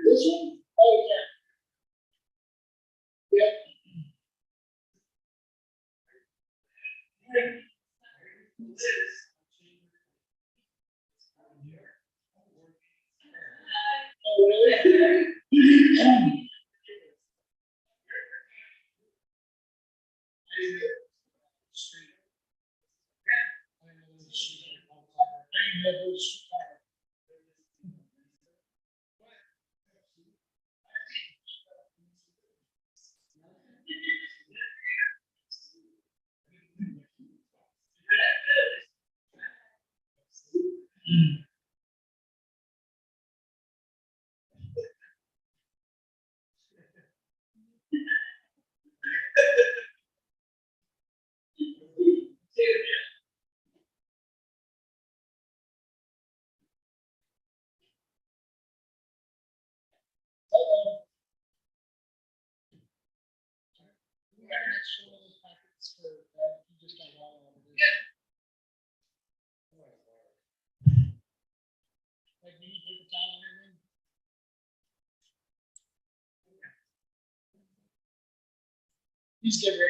This one? Oh, yeah. Yep. Oh, really? He's good, Rick.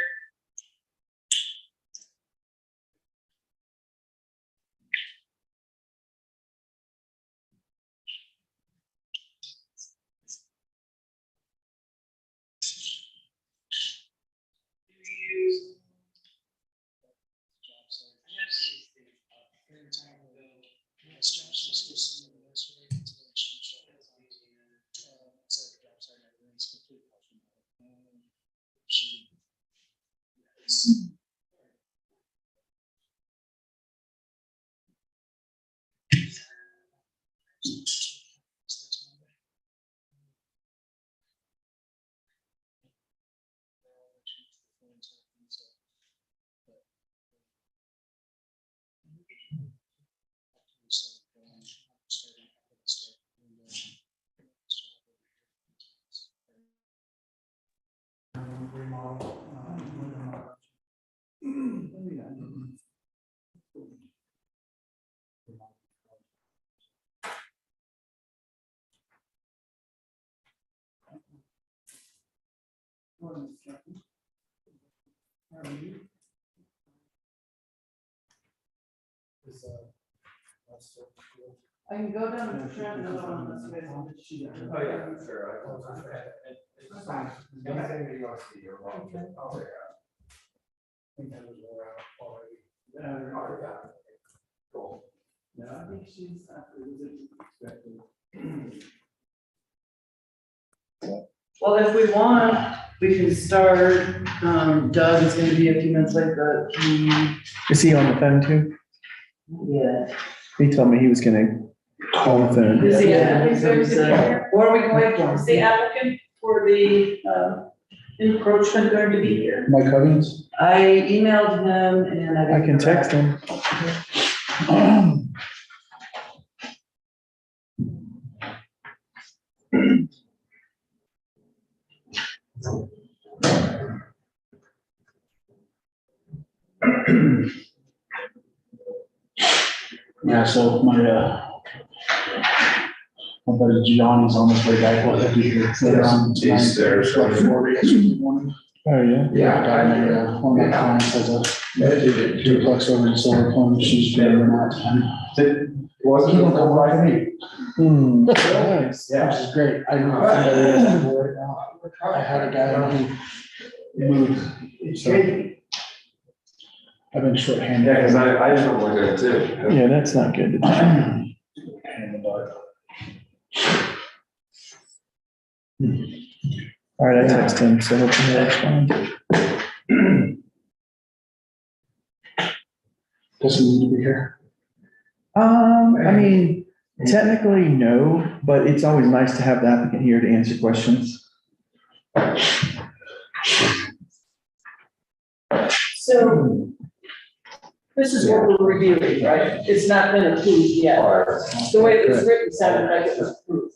I can go down to the track and go on this way. Oh, yeah, sure. It's fine. Anything that you want to see, you're welcome. Oh, yeah. I think that was around already. Oh, yeah. Cool. No, I think she's expected. Well, if we want, we can start. Doug is gonna be a few minutes late, but Is he on the phone too? yeah. He told me he was gonna call the phone. Is the Yeah, applicant so, going to be here? or we can wait for Is him. the applicant for the encroachment going to be here? Mike Huggins? I emailed him and I. I can text him. Yeah, so my buddy Johnny's on his way back, what, he'll be here later on tonight. He's there, so- Like 4 yesterday morning. Oh, yeah? Yeah, I got my, one of my clients has a duplex over in Silver Plum, she's been in that time. Wasn't He won't come by me, Nice. which is great. I know somebody that's right now. I had a guy who moved, so I've been shorthanded. Yeah, because I just don't look at it too. Yeah, that's not good. And, All right, I text him, so hopefully he'll respond. does he need to be here? I mean, technically, no, but it's always nice to have the applicant here to answer questions. So this is what we're reviewing, right? It's not been approved yet. The way it was written sounded like it was approved.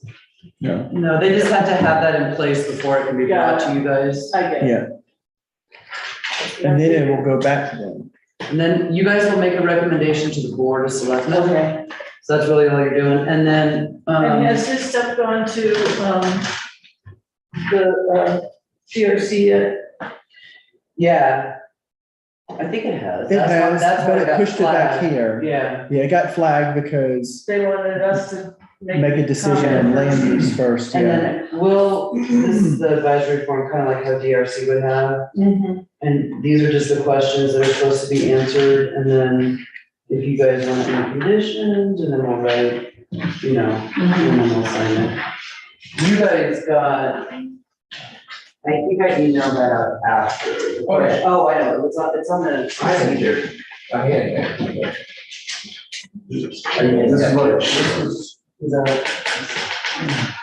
No. No, they just had to have that in place before it can be brought to you guys. I get it. Yeah, and then it will go back to them. And then you guys will make a recommendation to the board of selectmen. Okay. So that's really all you're doing. And then, And has this stuff gone to, the, TRC yet? yeah. I think it has. It That's why- has, that's why but it got pushed it back flagged. here. Yeah. Yeah, it got flagged because They wanted us to make a decision on land use first, And yeah. then this is the advisory form, kind of like how DRC would have. Mhm. And these are just the questions that are supposed to be answered, and then if you guys want any conditions, and then we'll write, you know, and then we'll sign it. You guys got, I think I emailed that out after. Oh, yeah. Oh, I know, it's on the. I think you're, yeah. This is what, this is. Is that?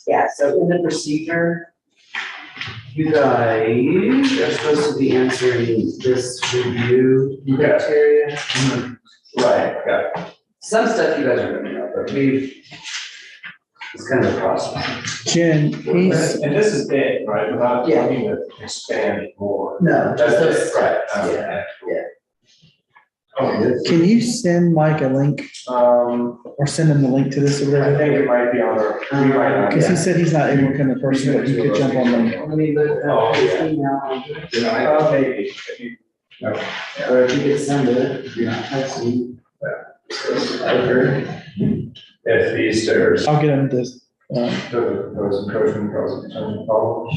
Yeah, so in the procedure, you guys are supposed to be answering this review Yeah. criteria. Right, okay. Some stuff you guys are gonna know, but it's kind of a process. Jen, he's, And this is it, right, without Yeah. looking to expand it more. No, That's just it, right. Yeah, yeah. Okay. can you send Mike a link or send him the link to this or I whatever? think it might be on our, we might not. Because he said he's not able to come in person, but you could jump on the. Let me look Oh, at his yeah. email. Maybe, if you, no. Or if you could send it, yeah, that's sweet. If these stairs, I'll get him this, those encroachment causes potential problems.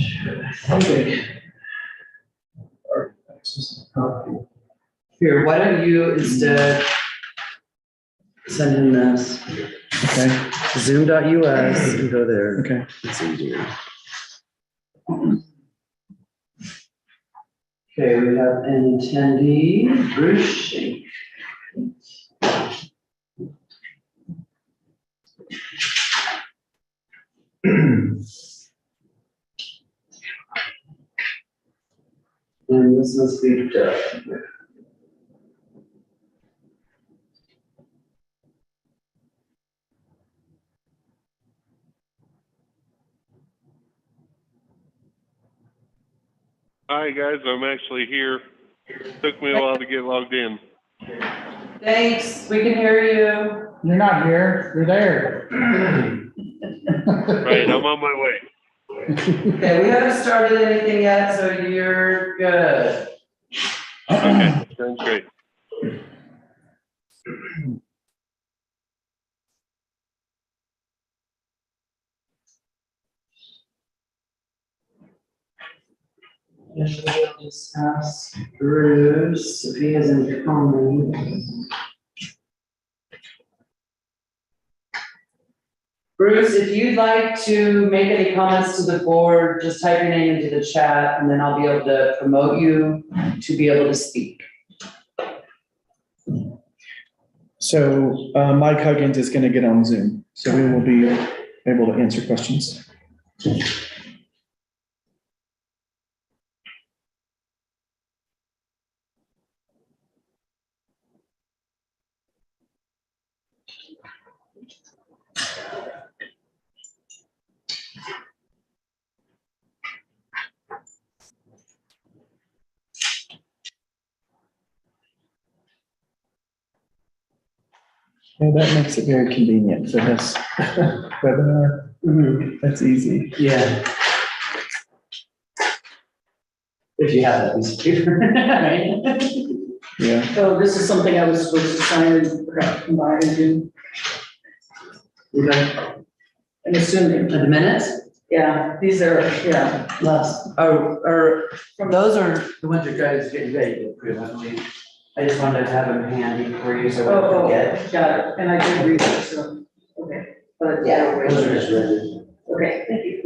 okay. Here, why don't you instead send him this, Okay, zoom.us, and go there. okay. It's easier. Okay, we have an attendee, Bruce Shink. And this must be Doug. Hi, guys. I'm actually here. Took me a while to get logged in. Thanks, we can hear you. You're not here, you're there. Right, I'm on my way. Okay, we haven't started anything yet, so you're good. Okay, sounds great. Yes, we'll just ask Bruce if he has any comments. Bruce, if you'd like to make any comments to the board, just type your name into the chat and then I'll be able to promote you to be able to speak. So Mike Huggins is gonna get on Zoom, so we will be able to answer questions. Yeah, that makes it very convenient for this webinar. That's easy. Yeah. If you have that piece of paper, right? Yeah. So this is something I was supposed to sign and forgot to combine and do. Okay. I'm assuming, The minutes? yeah, these are, yeah. Last, or, those are the ones you guys getting ready to approve, I believe. I just wanted to have them handy for you so we don't Oh, forget. got it, and I did read it, so, okay. But Yeah, those are just ready. Okay, thank you.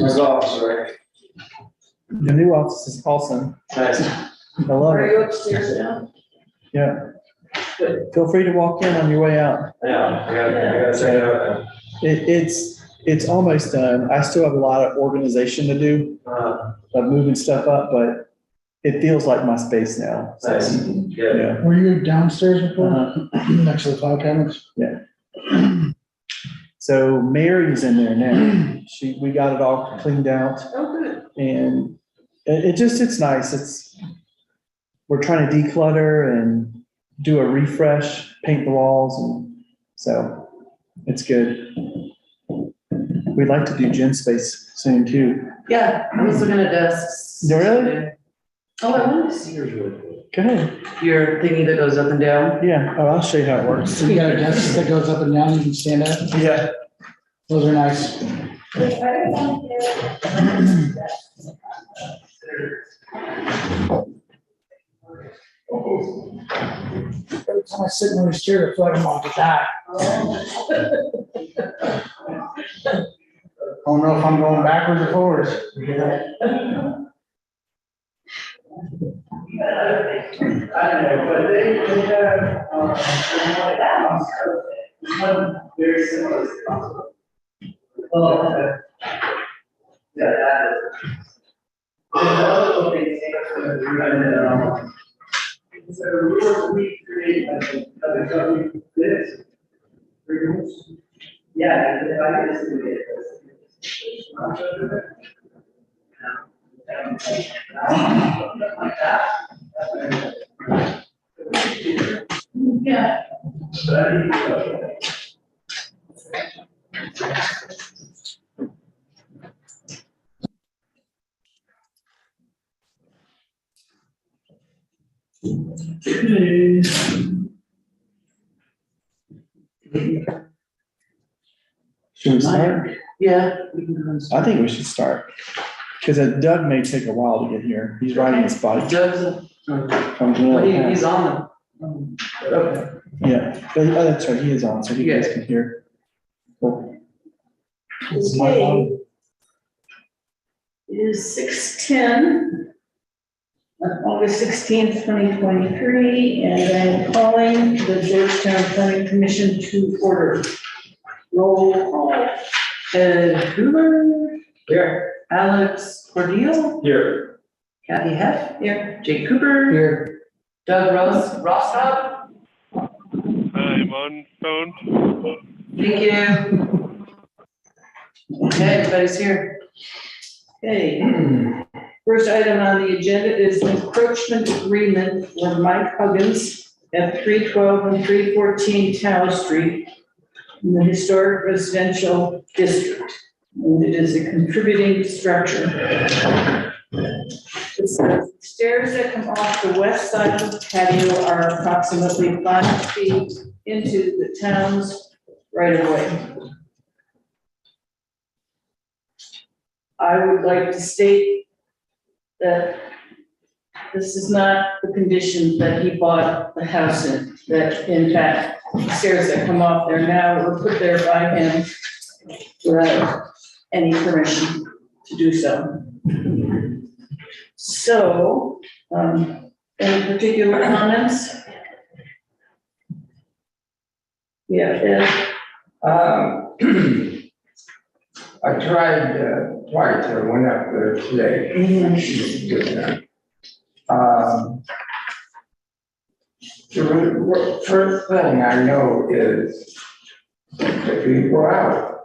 His office, right? The new office is awesome. Nice. I love Are it. you upstairs now? Yeah. Feel free to walk in on your way out. Yeah, I gotta check it out. It's almost done. I still have a lot of organization to do, of moving stuff up, but it feels like my space now. So, Nice. Good. yeah. Were you downstairs before, Uh-huh. next to the file cabinets? So Mary's in there now. We got it all cleaned out, Oh, good. and it's nice. We're trying to declutter and do a refresh, paint the walls, and so it's good. We'd like to do gym space soon too. Yeah, I was looking at desks. Oh, really? Oh, I wanted to see yours really quick. Go ahead. Your thingy that goes up and down. Yeah, I'll show you how it works. So you got a desk that goes up and down, you can stand up, Yeah. those are nice. Every time I sit in the chair, I feel like I'm about to die. I don't know if I'm going backwards or forwards. Very similar. So rules we create as a government this. Yeah, if I could just do it. Yeah. Should we start? Yeah. we can go and I start. think we should start, because Doug may take a while to get here. He's riding his bike. Doug's, From he's on the. Okay. Yeah, oh, that's right, he is on, so he guys can hear. Cool. Okay. It is 6:10. on August 16th, 2023, and I'm calling the Georgetown Planning Commission to order. Roll call. Ed Hoover. Here. Alex Cordeel. Here. Kathy Heff. Here. Jake Cooper. Here, Doug Rossop. I'm on phone. Thank you. Okay, everybody's here. Okay. First item on the agenda is encroachment agreement for Mike Huggins at 312 and 314 Tower Street in the historic residential district. And it is a contributing structure. It says stairs that come off the west side of the patio are approximately 5 feet into the town's right of way. I would like to state that this is not the condition that he bought the house in, that in fact, the stairs that come off there now were put there by him without any permission to do so. So, any particular comments? Yeah, I tried twice, I went up there today. Ed. The first thing I know is if you go out,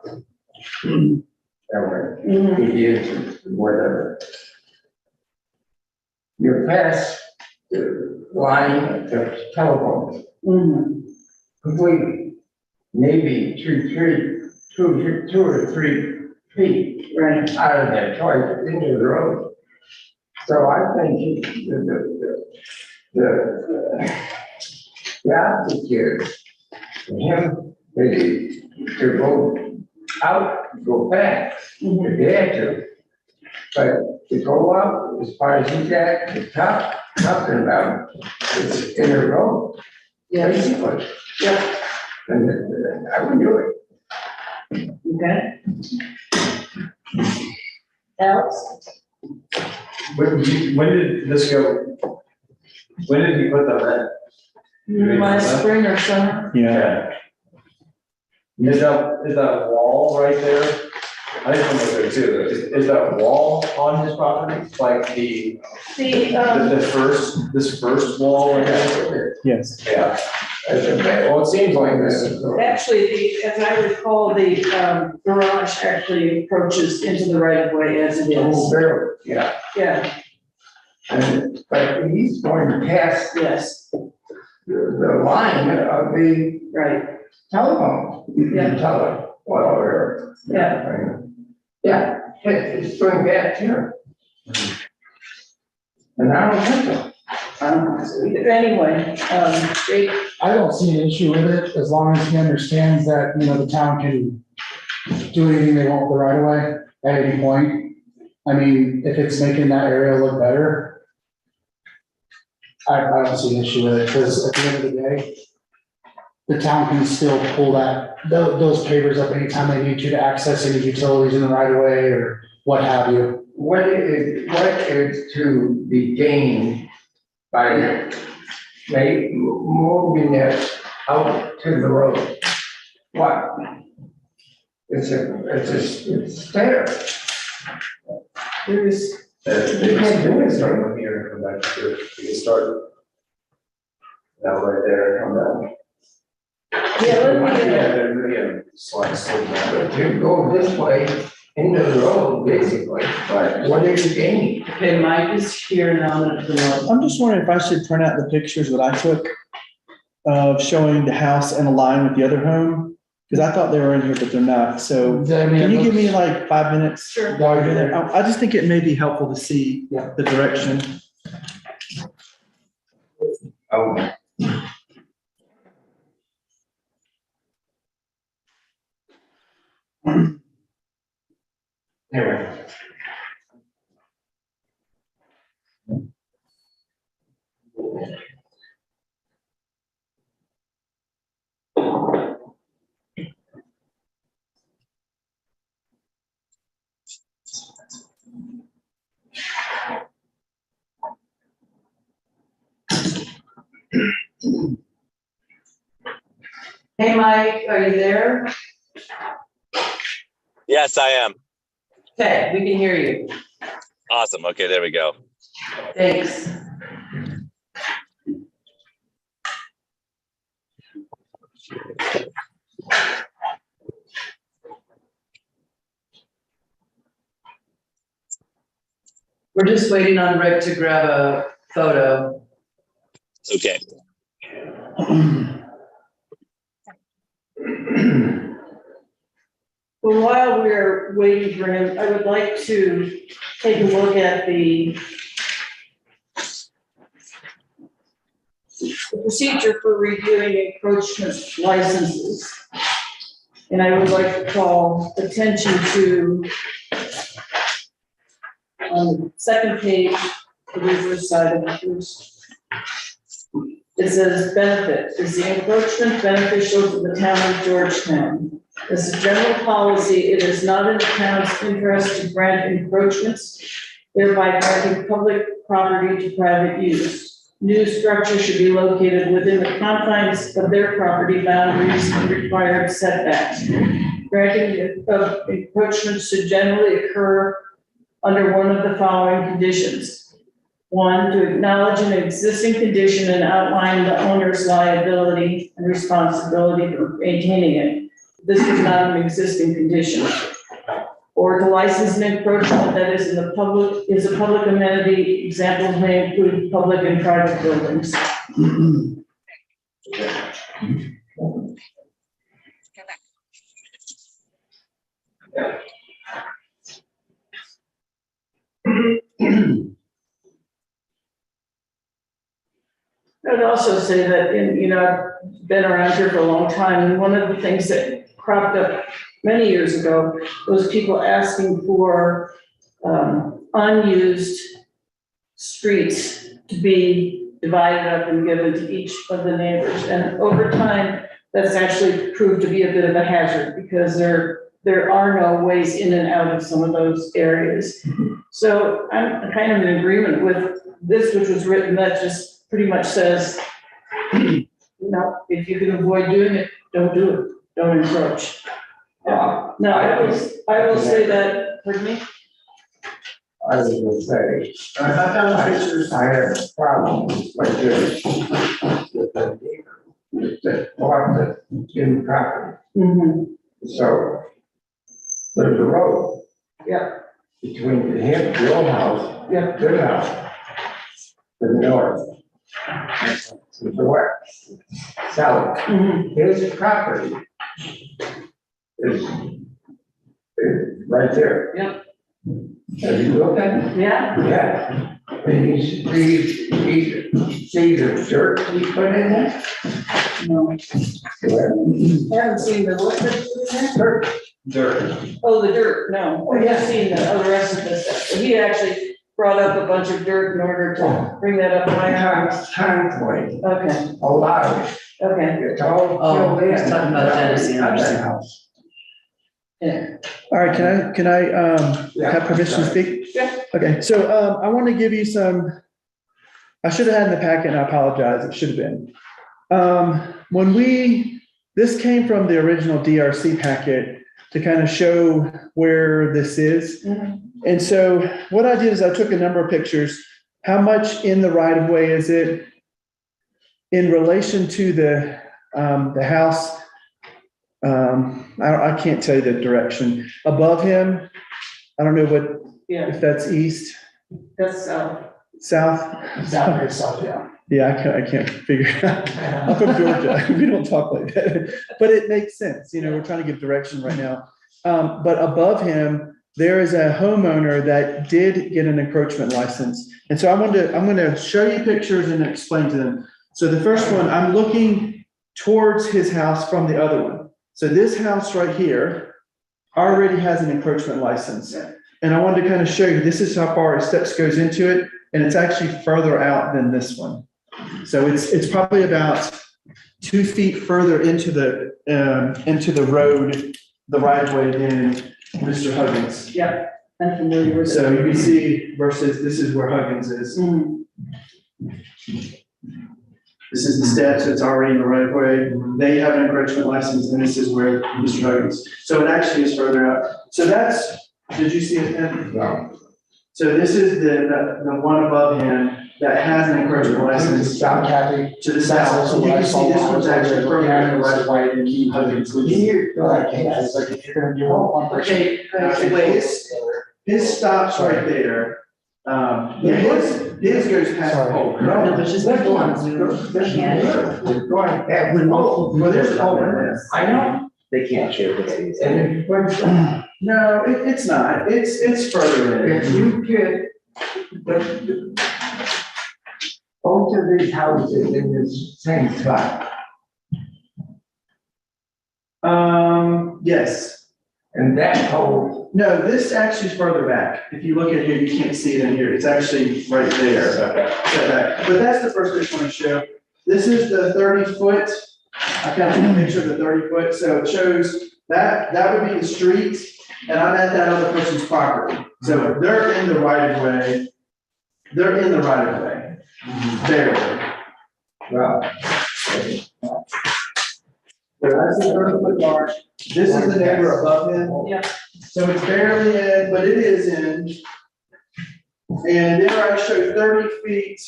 or mediation, whatever, you're past the line of the telephone completely, maybe two or three feet Right. out of that choice into the road. So I think the attitude, him, to go out, go back, if they had to. But to go up as far as he's at, the top, talking about, it's in the road, Yeah, basically. yeah, And I would do it. okay. Alex? When did this go? When did he put that Last spring or summer? in? Yeah, Is that wall right there? I just want to look there too. Is that wall on his property? Like The, this first wall right there? yes. Yeah. Well, it seems like this is. actually, as I recall, the garage actually approaches into the right of way as it Oh, is. barely, yeah. Yeah, But he's going past yes, the line of the right, telephone. Yeah. Whatever. yeah. Yeah, it's going back here. And I don't think so. Anyway, Jake, I don't see an issue with it as long as he understands that, you know, the town can do anything they want with the right of way at any point. I mean, if it's making that area look better, I don't see an issue with it, because at the end of the day, the town can still pull those pavers up anytime they need to access any utilities in the right of way or what have you. What is to be gained by moving it out to the road? What? It's stair. there's, You can't do it, start from here and come back to it. You can start now right there, come down. yeah, let me, Yeah, they're, slide down. But to go this way into the road, basically, but what are you gaining? okay, Mike is here now, I'm gonna promote. I'm just wondering if I should print out the pictures that I took of showing the house in a line with the other home, because I thought they were in here, but they're not. So can you give me like 5 minutes? Sure. While you're there? I just think it may be helpful to see Yeah. the direction. Oh. Anyway. Hey, Mike, are you there? Yes, I am. Okay, we can hear you. Awesome. Okay, there we go. Thanks. We're just waiting on Rick to grab a photo. Okay. Well, while we're waiting for him, I would like to take a look at the procedure for reviewing encroachment licenses. And I would like to call attention to on the second page, the reverse side of the first. It says benefit, is the encroachment beneficial to the town of Georgetown? As a general policy, it is not in the town's interest to grant encroachments, thereby granting public property to private use. New structure should be located within the confines of their property boundaries and required setbacks. Granting of encroachments should generally occur under one of the following conditions. One, to acknowledge an existing condition and outline the owner's liability and responsibility for maintaining it. This is not an existing condition. Or to license an encroachment that is a public amenity. Examples may include public and private buildings. I'd also say that I've been around here for a long time, and one of the things that cropped up many years ago was people asking for unused streets to be divided up and given to each of the neighbors. And over time, that's actually proved to be a bit of a hazard because there are no ways in and out of some of those areas. So I'm kind of in agreement with this, which was written that just pretty much says, if you can avoid doing it, don't do it, don't encroach. Now, I will say that, pardon me? I was gonna say, I have a problem like this with the neighbor that bought the in property. Mm-hmm. So there's a road Yeah, between him, your house, yeah, their house, to the north, to the west, south. mm-hmm. His property is right there. Yep. Have you looked at it? Yeah, Yeah. And you see the dirt he put in there? no, Where? I haven't seen the what that's in there. Dirt. Oh, the dirt, no, I have seen the rest of this stuff. But he actually brought up a bunch of dirt in order to bring that up in my house. Convoy, Okay, a lot of it. okay, It's all. Oh, filled in. he's talking about Dennis Anderson. House. yeah. All right, can I have permission to speak? Yeah. Okay, so I want to give you some, I should have had in the packet, and I apologize, it should have been. This came from the original DRC packet to kind of show where this is. Mhm. And so what I did is I took a number of pictures. How much in the right of way is it in relation to the house? I can't tell you the direction. Above him, I don't know Yeah, if that's east, that's, south. Down here, south, yeah. Yeah, I can't figure it out. I'm from Georgia. We don't talk like that. But it makes sense. We're trying to give direction right now. But above him, there is a homeowner that did get an encroachment license. And so I'm going to show you pictures and explain to them. So the first one, I'm looking towards his house from the other one. So this house right here already has an encroachment license. And I wanted to kind of show you, this is how far his steps goes into it. And it's actually further out than this one. So it's probably about 2 feet further into the road, the right of way than Mr. Huggins. yeah, I'm familiar with it. So you can see versus this is where Huggins is. Mhm. This is the steps, it's already in the right of way. They have an encroachment license, and this is where Mr. Huggins. So it actually is further out. So that's, did you see it, Ken? No. So this is the one above him that has an encroachment license Stop, Kathy. to the south. So you can see this one's actually further out in the right of way than Huggins. Here, go ahead. It's like if you're gonna do one person. Okay, wait, his stop's right there. Yeah, his goes past the pole. No, there's just people on Zoom. This we're going, that would know. Well, there's a pole in this. I know. They can't share this. And if you put, No, it's not. It's further in. if you get, but both of these houses in this same spot, Yes. and that whole, No, this actually is further back. If you look at here, you can't see it in here. It's actually right there. Set back. But that's the first picture I want to show. This is the 30-foot. I kind of took a picture of the 30-foot. So it shows that would be the street, and I'm at that other person's property. So they're in the right of way. They're in the right of way. Barely. well, So that's the 30-foot mark. This is the neighbor above him. Yeah. So it's barely in, but it is in. And there I show 30 feet.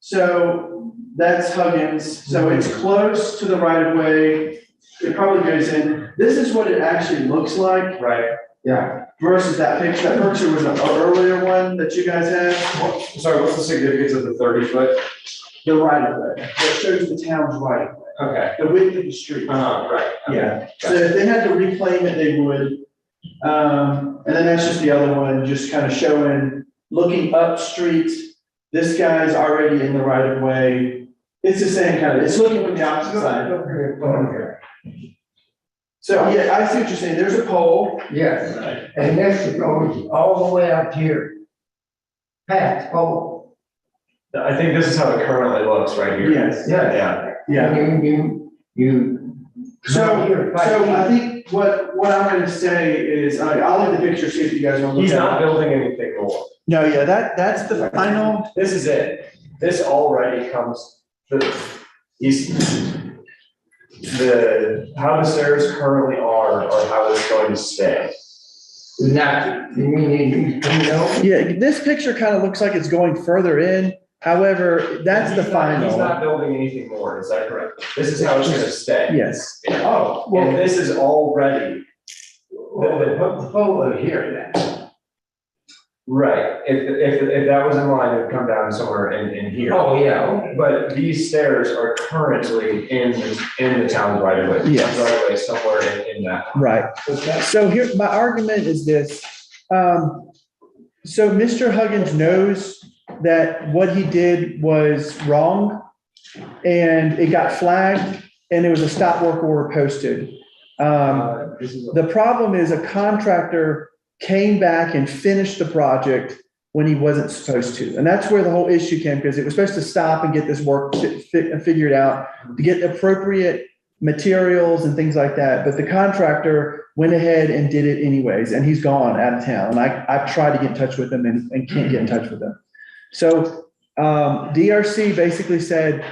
So that's Huggins. So it's close to the right of way. It probably goes in. This is what it actually looks like Right. yeah, versus that picture. That picture was an earlier one that you guys had. Sorry, what's the significance of the 30-foot? The right of way. That shows the town's right of way. Okay. The width of the street. Right. okay. Yeah, so if they had to reclaim it, they would. And then that's just the other one, just kind of showing, looking up street. This guy's already in the right of way. It's the same kind of, it's looking from the opposite side. So, yeah, I see what you're saying. There's a pole. yes, and this goes all the way up here. Past, oh, I think this is how it currently looks right here. Yes. yes. Yeah. Yeah. You. So, Here, I think what I'm gonna say is, I'll leave the picture, see if you guys want to look He's at not it. building anything more. No, yeah, that's the final. This is it. This already comes, how the stairs currently are how it's going to stay. Not, you mean, you know? Yeah, this picture kind of looks like it's going further in. However, that's the He's final. not building anything more, is that correct? This is how it's gonna stay. Yes. Oh, And this is already, well, they put the pole here then. right, if that was in line, it would come down somewhere in here. Oh, yeah, okay. But these stairs are currently in the town's right of way. Yes. Right of way somewhere in that. Right. So here, my argument is this. So Mr. Huggins knows that what he did was wrong, and it got flagged, and there was a stop work order posted. The problem is a contractor came back and finished the project when he wasn't supposed to. And that's where the whole issue came, because it was supposed to stop and get this work figured out, to get appropriate materials and things like that. But the contractor went ahead and did it anyways, and he's gone out of town. And I've tried to get in touch with him and can't get in touch with him. So DRC basically said,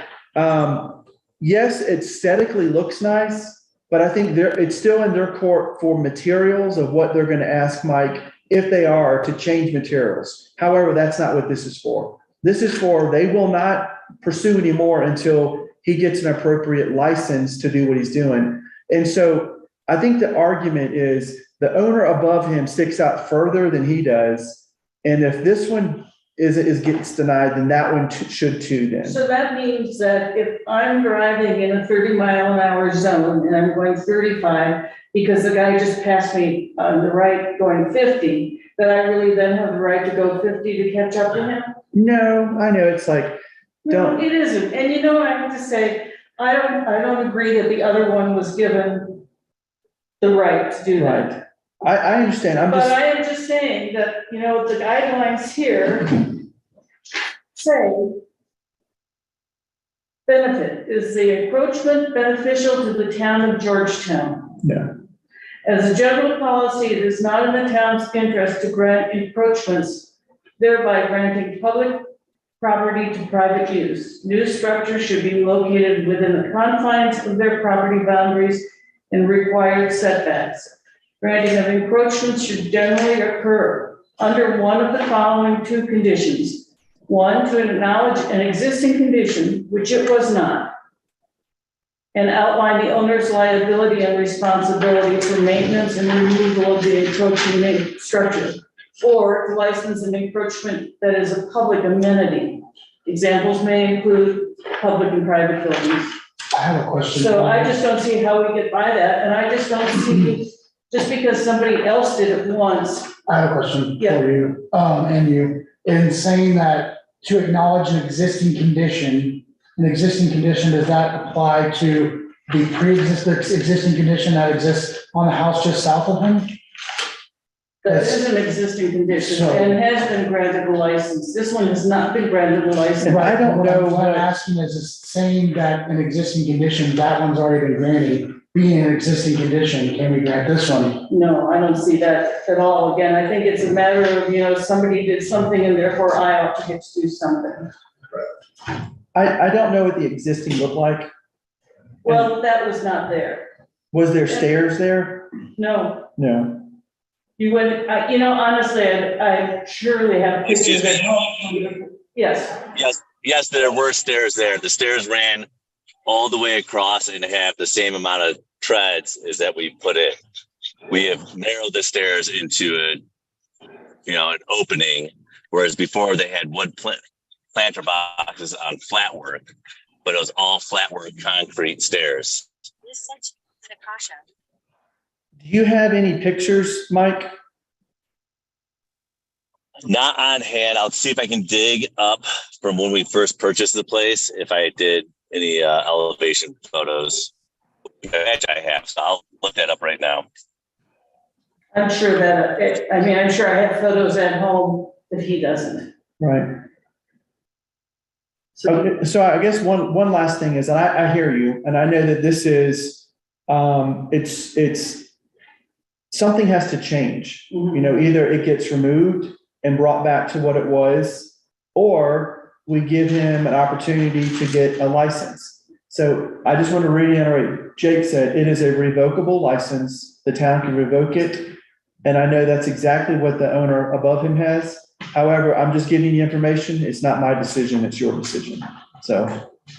yes, it aesthetically looks nice, but I think it's still in their court for materials of what they're going to ask Mike, if they are, to change materials. However, that's not what this is for. This is for, they will not pursue anymore until he gets an appropriate license to do what he's doing. And so I think the argument is the owner above him sticks out further than he does. And if this one gets denied, then that one should too then. So that means that if I'm driving in a 30-mile-an-hour zone and I'm going 35, because the guy just passed me on the right going 50, that I really then have the right to go 50 to catch up to him? No, I know, it's like, No, it isn't. And you know, I have to say, I don't agree that the other one was given the right to do that. right. I understand, But I am just saying that, you know, the guidelines here say benefit, is the encroachment beneficial to the town of Georgetown? Yeah. As a general policy, it is not in the town's interest to grant encroachments, thereby granting public property to private use. New structures should be located within the confines of their property boundaries and required setbacks. Granting of encroachments should generally occur under one of the following two conditions. One, to acknowledge an existing condition, which it was not, and outline the owner's liability and responsibility for maintenance and removal of the encroaching structure, or to license an encroachment that is a public amenity. Examples may include public and private buildings. I have a question. So I just don't see how we get by that, and I just don't see, just because somebody else did it once. I have a question Yeah. for you, and you, in saying that to acknowledge an existing condition, does that apply to the existing condition that exists on the house just south of him? That is an existing condition and has been granted a license. This one has not been granted a license. I don't What know I'm what- asking is saying that an existing condition, that one's already been granted, being an existing condition, can we grant this one? No, I don't see that at all. Again, I think it's a matter of, somebody did something and therefore I ought to get to do something. I don't know what the existing looked like. Well, that was not there. Was there stairs there? No, No. you wouldn't, honestly, I surely have pictures Excuse me. at home. Yes, Yes, there were stairs there. The stairs ran all the way across and have the same amount of treads as that we put in. We have narrowed the stairs into an opening, whereas before they had wood planter boxes on flat work, but it was all flat work concrete stairs. Do you have any pictures, Mike? Not on hand. I'll see if I can dig up from when we first purchased the place, if I did any elevation photos. I have, so I'll look that up right now. I'm sure that, I'm sure I have photos at home that he doesn't. Right. So, Okay, so I guess one last thing is, and I hear you, and I know that this is, it's, something has to change. Either it gets removed and brought back to what it was, or we give him an opportunity to get a license. So I just want to reiterate, Jake said it is a revocable license. The town can revoke it. And I know that's exactly what the owner above him has. However, I'm just giving you information. It's not my decision, it's your decision. So,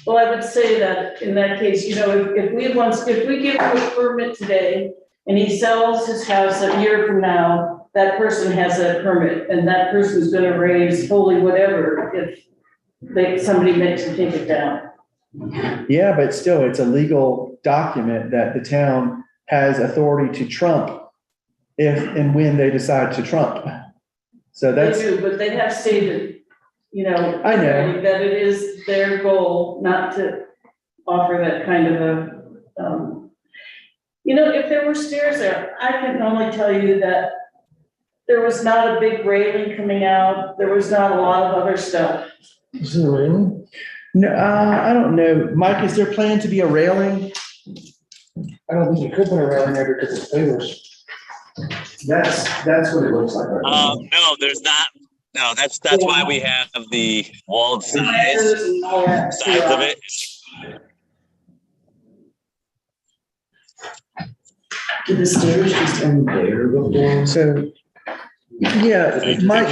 well, I would say that in that case, if we give him a permit today and he sells his house a year from now, that person has a permit and that person's gonna raise wholly whatever if somebody makes him take it down. yeah, but still, it's a legal document that the town has authority to trump if and when they decide to trump. So They that's, do, but they have stated, I know. that it is their goal not to offer that kind of a, if there were stairs there, I can only tell you that there was not a big railing coming out. There was not a lot of other stuff. Is it railing? no, I don't know. Mike, is there planned to be a railing? I don't think you could put a railing there because it's pavers. That's what it looks like right now. No, there's not. No, that's why we have the walled sides And all that, of it. Did the stairs just end there before? So, yeah, Mike,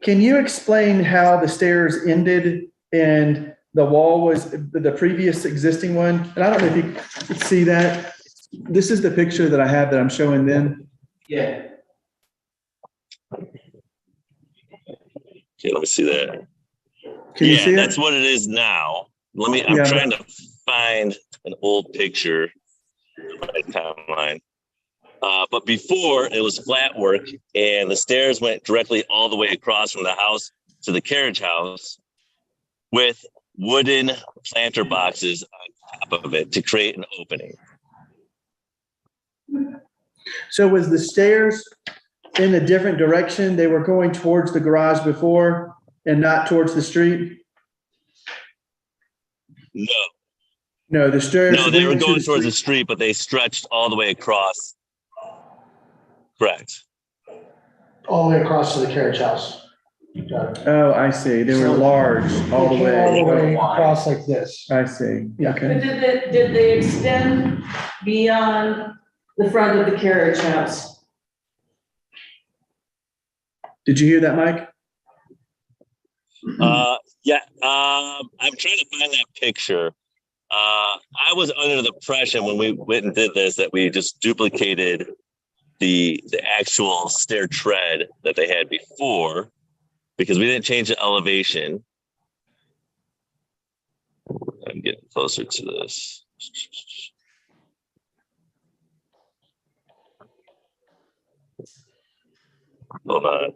can you explain how the stairs ended and the wall was the previous existing one? And I don't know if you could see that. This is the picture that I have that I'm showing them. Yeah. Okay, let me see that. Can you see that's it? what it is now. I'm Yeah. trying to find an old picture of my timeline. But before it was flat work and the stairs went directly all the way across from the house to the carriage house with wooden planter boxes on top of it to create an opening. So was the stairs in a different direction? They were going towards the garage before and not towards the street? No, No, the stairs. they were went to going the towards the street. street, but they stretched all the way across. Correct. All the way across to the carriage house. Oh, I see. They were large all the They came all the way. way across like this. I see. Yeah. But Okay. did they extend beyond the front of the carriage house? Did you hear that, Mike? Yeah, I'm trying to find that picture. I was under the impression when we went and did this that we just duplicated the actual stair tread that they had before because we didn't change the elevation. I'm getting closer to this. Hold on.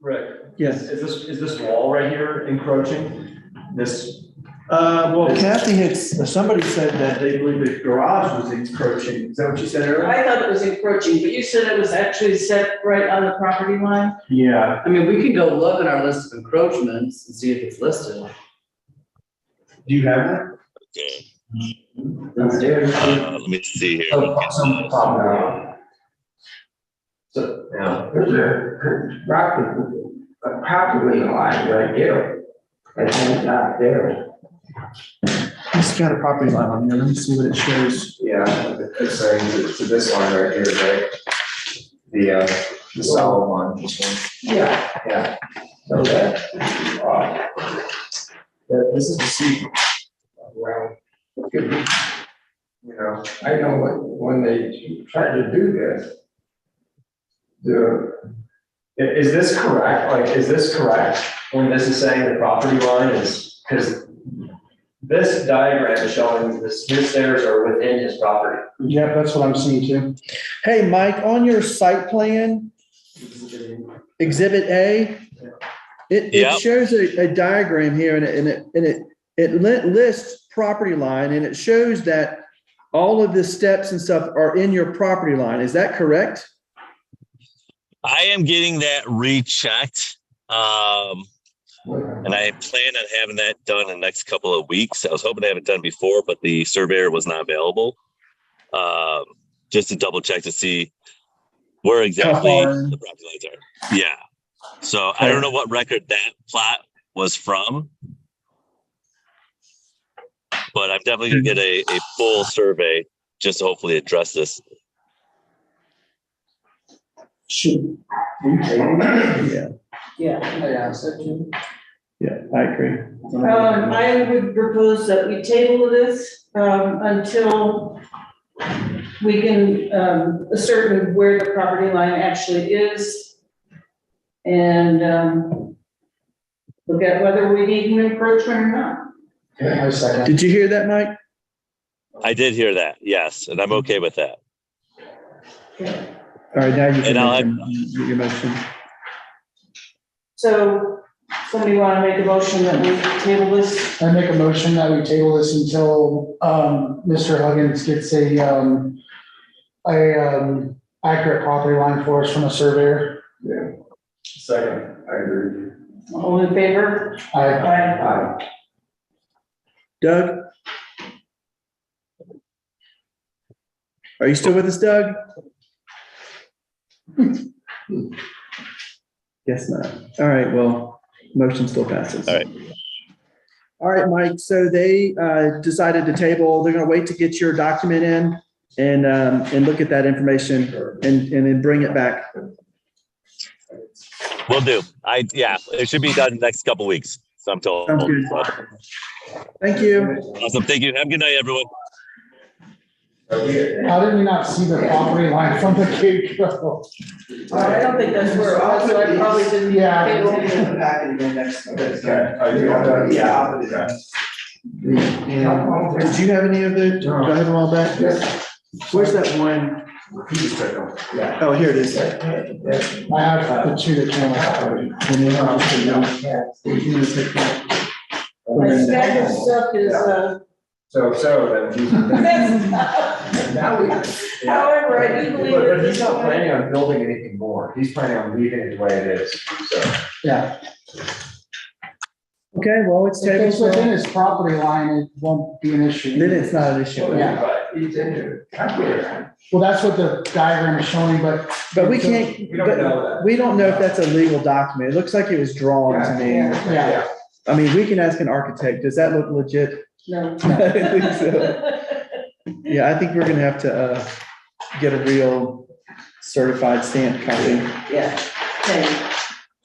Rick, Yes. is this wall right here encroaching? This, Well, Kathy had, somebody said that they believe the garage was encroaching. Is that what you said earlier? I thought it was encroaching, but you said it was actually set right on the property line? Yeah. I mean, we can go look at our list of encroachments and see if it's listed. Do you have that? Okay. Downstairs. Let me see here. So, there's a property line right there. And then not there. It's got a property line on here. Let me see what it shows. yeah, it's saying to this line right here, right? The solid line, this one. Yeah. So that, This is the seat. Well, it could be, you know, I know when they tried to do this, is this correct? Like, is this correct when this is saying the property line is, because this diagram is showing his stairs are within his property. Yep, that's what I'm seeing too. Hey, Mike, on your site plan, Exhibit A, it Yep. shows a diagram here and it lists property line and it shows that all of the steps and stuff are in your property line. Is that correct? I am getting that rechecked. And I plan on having that done in the next couple of weeks. I was hoping to have it done before, but the surveyor was not available. Just to double check to see where exactly How far? the property lines are. Yeah. So I don't know what record that plot was from. But I'm definitely gonna get a full survey just to hopefully address this. Shoot. Yeah, Yeah. yeah, I agree. I would propose that we table this, until we can, ascertain where the property line actually is. And, look at whether we need an encroachment or not. I second. Did you hear that, Mike? I did hear that, yes, and I'm okay with that. All right, now you And I'll can make your motion. So, somebody wanna make a motion that we table this? I make a motion that we table this until, Mr. Huggins gets a accurate property line for us from a surveyor. Yeah. Second, I agree. All in favor? I, Doug? Are you still with us, Doug? Guess not. All right, well, motion still passes. All right. All right, Mike, so they decided to table, they're gonna wait to get your document in and look at that information and then bring it back. Will do. Yeah, it should be done next couple weeks. So I'm told. Sounds good. Thank you. Awesome. Thank you. Have a good night, everyone. how did we not see the property line from the get-go? I don't think that's where it was, so I probably didn't. Yeah. pay attention. Okay. Are you on? Yeah. Did you have any of the, do I have them all back? Where's that one? Oh, here it is. I have the two that came out. And then I'll just, you know, take that. My stack of stuff is, So then. Now we. however, I do believe But that he's not planning on building anything more. He's planning on leaving it the way it is, so. Yeah, Okay, well, it's If it's tabled, within so his property line, it won't be an issue. then it's not an issue. Yeah. But he's in there. Well, that's what the diagram is showing, but. But we can't, We don't know that. we don't know if that's a legal document. It looks like it was drawn to me. Yeah. I mean, we can ask an architect. Does that look legit? No. I think so. Yeah, I think we're gonna have to, get a real certified stamped copy. Yeah, okay.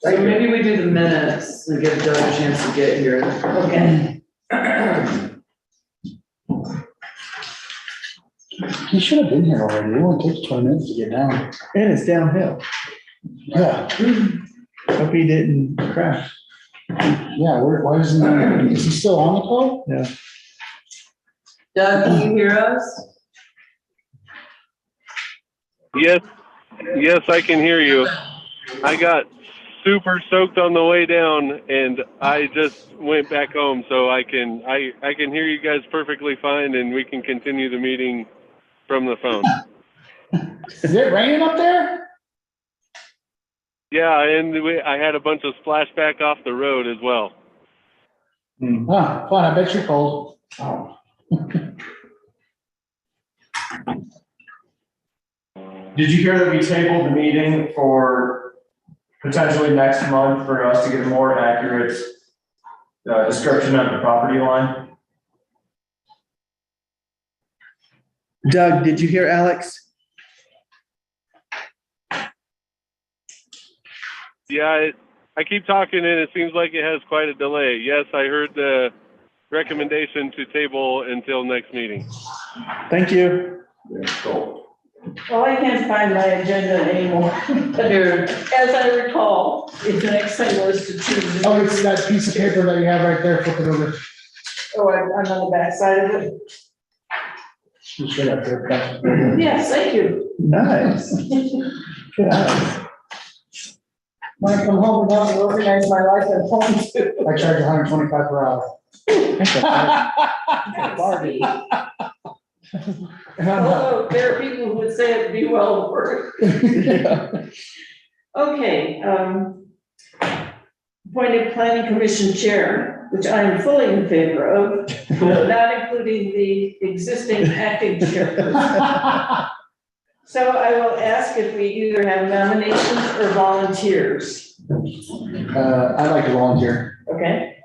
So maybe we do the minutes and give Doug a chance to get here. Okay. He should have been here already. It only takes 20 minutes to get down. And it's downhill. Yeah, Hope he didn't crash. yeah, why isn't, is he still on the call? Doug, can you hear us? Yes, I can hear you. I got super soaked on the way down, and I just went back home, so I can hear you guys perfectly fine, and we can continue the meeting from the phone. Is it raining up there? Yeah, and I had a bunch of splashback off the road as well. Huh, fun, I bet you're cold. Did you hear that we tabled the meeting for potentially next month for us to get a more accurate description of the property line? Doug, did you hear Alex? Yeah, I keep talking, and it seems like it has quite a delay. Yes, I heard the recommendation to table until next meeting. Thank you. Yeah, cool. Well, I can't find my agenda anymore. As I recall, the next thing was to choose. Oh, it's that piece of paper that you have right there, flip it over. Oh, I'm on the back side of it. You should have there, that's- Yes, thank you. Nice. Good eyes. When I come home and have to organize my life at home too. I charge 125 per hour. That's a bargain. And I'm not- Although there are people who would say it'd be well worth. Yeah. Okay, appointed planning commission chair, which I am fully in favor of, not including the existing acting chairperson. So I will ask if we either have nominations or volunteers, I'd like to volunteer. okay?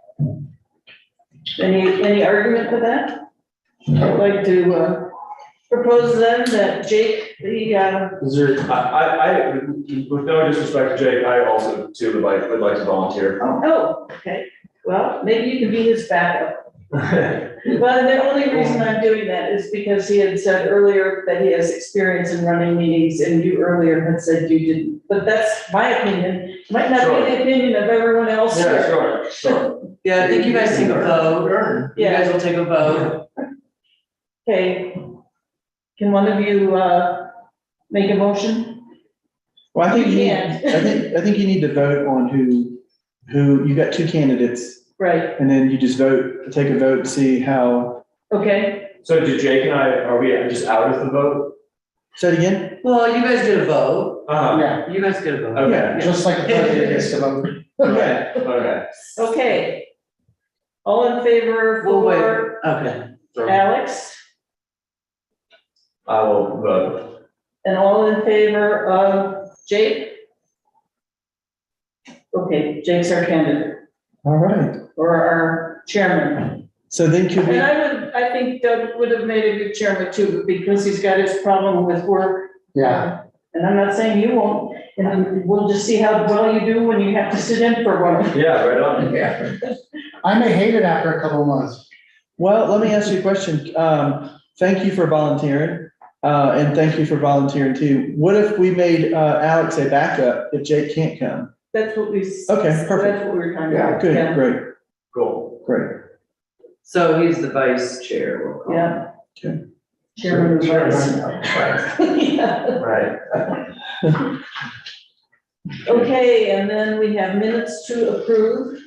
Any argument with that? I'd like to, propose then that Jake, the, Is there, I, with no disrespect to Jake, I also too would like to volunteer. oh, okay, well, maybe you can be his backup. Well, the only reason I'm doing that is because he had said earlier that he has experience in running meetings, and you earlier had said you didn't. But that's my opinion, might not be the opinion of everyone else Yeah, here. sure. Yeah, I think you guys take a vote. You guys will take a vote. Okay, can one of you, make a motion? Well, I think You you need, can't. I think you need to vote on who, you got two candidates, Right, and then you just vote, take a vote to see how. okay, So did Jake and I, are we just out of the vote? Say it again? Well, you guys did a vote. Yeah, You guys did a vote. Okay. just like the president gets to vote. Okay, okay. okay. All in favor We'll wait. for Okay. Alex, I will vote. and all in favor of Jake? Okay, Jake's our candidate, All right. or our chairman. So then could we, And I think Doug would have made a good chairman too, because he's got his problem with work. Yeah, And I'm not saying you won't, and we'll just see how well you do when you have to sit in for one. Yeah, right on. Yeah. I may hate it after a couple of months. well, let me ask you a question. Thank you for volunteering, and thank you for volunteering too. What if we made, Alex a backup if Jake can't come? That's what we. Okay, perfect. That's what we were talking about. Good, Yeah. great, Cool. great. So he's the vice chair, we'll call him. Yeah. Okay. Chairman of vice. Right, Yeah. right. Okay, and then we have minutes to approve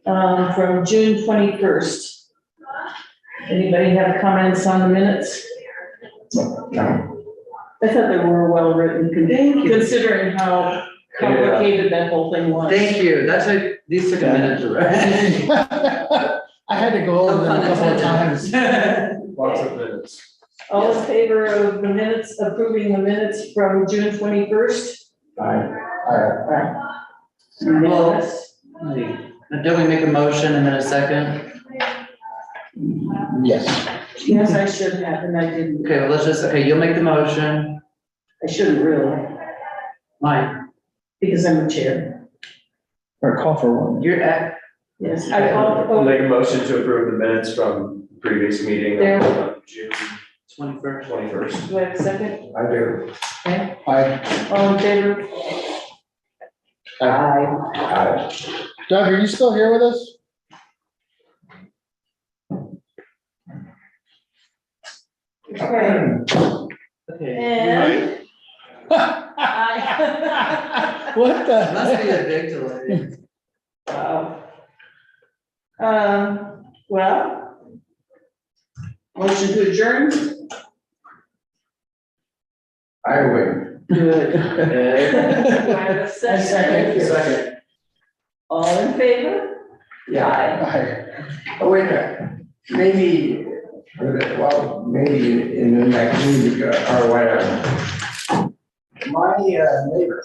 from June 21st. Anybody have comments on the minutes? No. I thought they were well written, considering how complicated that whole thing was. Thank you, that's like, these took a minute to write. I had to go over them a couple of times. Lots of minutes. All in favor of the minutes, approving the minutes from June 21st? Unanimous? Don't we make a motion and then a second? Yes. Yes, I should have, and I didn't. Okay, well, let's just, okay, you'll make the motion. I shouldn't really, Mike, because I'm a chair. Or call for one. you're at, Yes, I called, I'll make a motion to approve the minutes from the previous meeting There. on June 21st. 21st. do I have a second? I do. Hi, All in favor? Aye. Doug, are you still here with us? Okay, Okay. and. Aye. What the? Must be a big delay. Wow. Well. Motion to adjourn? I would. Good. Do I have a second? Second. All in favor? Aye. Hi. Oh, wait a minute, maybe, well, maybe in the next week or whatever. My neighbor